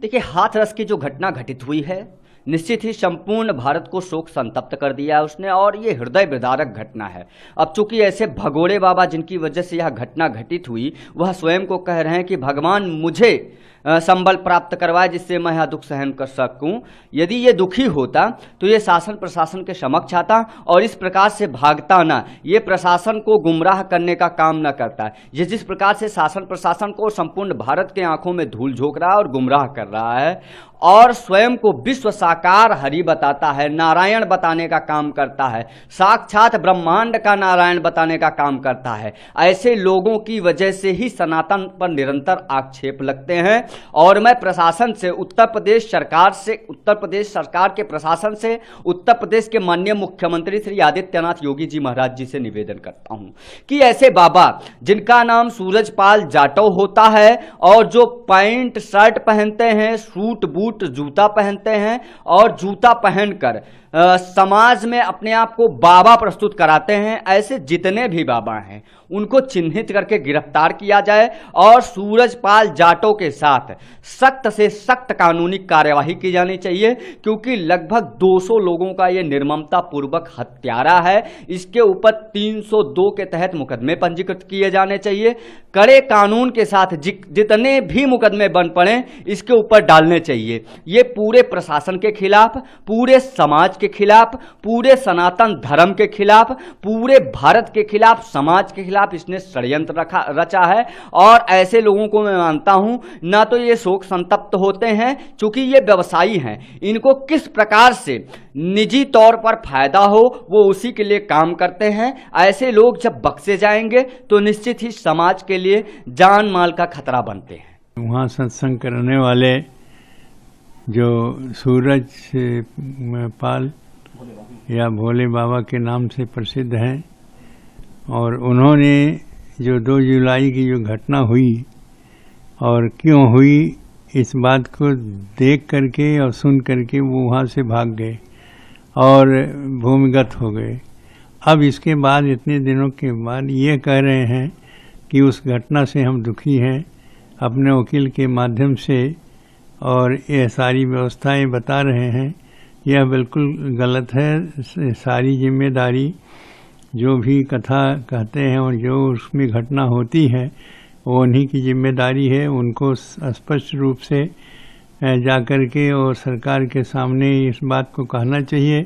देखिए, हाथरस की जो घटना घटित हुई है, निश्चित ही संपूर्ण भारत को शोक संतप्त कर दिया है उसने, और ये हृदय विदारक घटना है। अब चूंकि ऐसे भगोड़े बाबा जिनकी वजह से यह घटना घटित हुई, वह स्वयं को कह रहे हैं कि भगवान मुझे संबल प्राप्त करवाए जिससे मैं यह दुख सहन कर सकूं। यदि ये दुखी होता तो ये शासन प्रशासन के समक्ष आता और इस प्रकार से भागता ना, ये प्रशासन को गुमराह करने का काम न करता। ये जिस प्रकार से शासन प्रशासन को संपूर्ण भारत के आंखों में धूल झोंक रहा है और गुमराह कर रहा है और स्वयं को विश्व साकार हरि बताता है, नारायण बताने का काम करता है, साक्षात ब्रह्मांड का नारायण बताने का काम करता है, ऐसे लोगों की वजह से ही सनातन पर निरंतर आक्षेप लगते हैं। और मैं प्रशासन से, उत्तर प्रदेश सरकार के प्रशासन से, उत्तर प्रदेश के माननीय मुख्यमंत्री श्री आदित्यनाथ योगी जी महाराज जी से निवेदन करता हूं कि ऐसे बाबा जिनका नाम सूरजपाल जाटव होता है और जो पैंट शर्ट पहनते हैं, सूट बूट जूता पहनते हैं और जूता पहनकर समाज में अपने आप को बाबा प्रस्तुत कराते हैं, ऐसे जितने भी बाबा हैं उनको चिन्हित करके गिरफ्तार किया जाए और सूरजपाल जाटव के साथ सख्त से सख्त कानूनी कार्यवाही की जानी चाहिए, क्योंकि लगभग 200 लोगों का ये निर्ममता पूर्वक हत्यारा है। इसके ऊपर 302 के तहत मुकदमे पंजीकृत किए जाने चाहिए। कड़े कानून के साथ जितने भी मुकदमे बन पड़े इसके ऊपर डालने चाहिए। ये पूरे प्रशासन के खिलाफ, पूरे समाज के खिलाफ, पूरे सनातन धर्म के खिलाफ, पूरे भारत के खिलाफ, समाज के खिलाफ इसने षड्यंत्र रचा है। और ऐसे लोगों को मैं मानता हूं ना तो ये शोक संतप्त होते हैं, चूंकि ये व्यवसायी हैं, इनको किस प्रकार से निजी तौर पर फायदा हो वो उसी के लिए काम करते हैं। ऐसे लोग जब बख्शे जाएंगे तो निश्चित ही समाज के लिए जान माल का खतरा बनते हैं। वहाँ सत्संग करने वाले जो सूरज पाल या भोले बाबा के नाम से प्रसिद्ध हैं, और उन्होंने जो 2 जुलाई की जो घटना हुई और क्यों हुई इस बात को देख करके और सुन करके वो वहाँ से भाग गए और भूमिगत हो गए। अब इसके बाद इतने दिनों के बाद ये कह रहे हैं कि उस घटना से हम दुखी हैं अपने वकील के माध्यम से, और ये सारी व्यवस्थाएं बता रहे हैं। यह बिल्कुल गलत है। सारी जिम्मेदारी जो भी कथा कहते हैं और जो उसमें घटना होती है वो उन्हीं की जिम्मेदारी है। उनको स्पष्ट रूप से जाकर के और सरकार के सामने इस बात को कहना चाहिए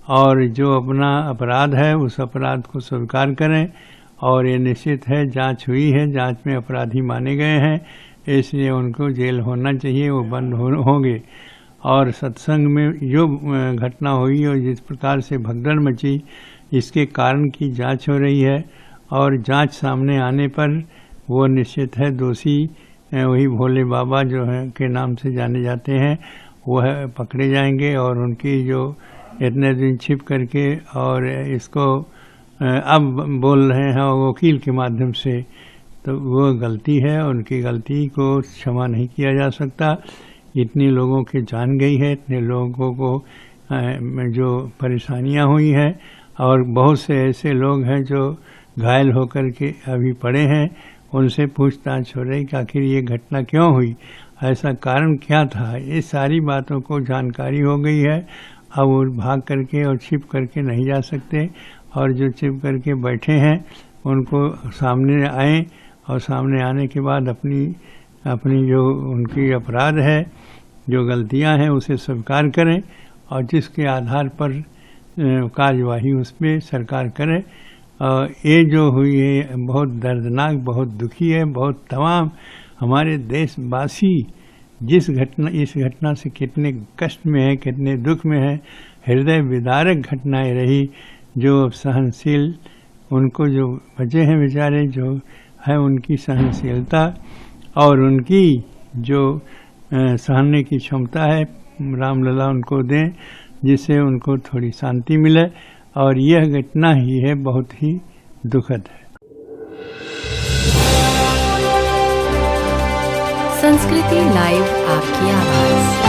और जो अपना अपराध है उस अपराध को स्वीकार करें। और ये निश्चित है जांच हुई है, जांच में अपराधी माने गए हैं, इसलिए उनको जेल होना चाहिए, वो बंद होंगे। और सत्संग में जो घटना हुई और जिस प्रकार से भगदड़ मची, इसके कारण की जांच हो रही है और जांच सामने आने पर वो निश्चित है दोषी वही भोले बाबा जो है के नाम से जाने जाते हैं वह पकड़े जाएंगे। और उनकी जो इतने दिन छिप करके और इसको अब बोल रहे हैं वकील के माध्यम से, तो वो गलती है। उनकी गलती को क्षमा नहीं किया जा सकता। इतनी लोगों की जान गई है, इतने लोगों को जो परेशानियां हुई हैं और बहुत से ऐसे लोग हैं जो घायल होकर के अभी पड़े हैं, उनसे पूछताछ हो रही कि आखिर ये घटना क्यों हुई, ऐसा कारण क्या था। ये सारी बातों को जानकारी हो गई है। अब वो भाग करके और छिप करके नहीं जा सकते, और जो छिप करके बैठे हैं उनको सामने आए और सामने आने के बाद अपनी जो उनकी अपराध है, जो गलतियां हैं उसे स्वीकार करें और जिसके आधार पर कार्यवाही उस पर सरकार करे। ये जो हुई है बहुत दर्दनाक, बहुत दुखी है। बहुत तमाम हमारे देशवासी इस घटना से कितने कष्ट में है, कितने दुख में है। हृदय विदारक घटनाएं रही जो सहनशील, उनको जो बचे हैं बेचारे जो है उनकी सहनशीलता और उनकी जो सहने की क्षमता है रामलला उनको दें, जिससे उनको थोड़ी शांति मिले। और यह घटना ही है बहुत ही दुखद है। संस्कृति लाइव, आपकी आवाज़।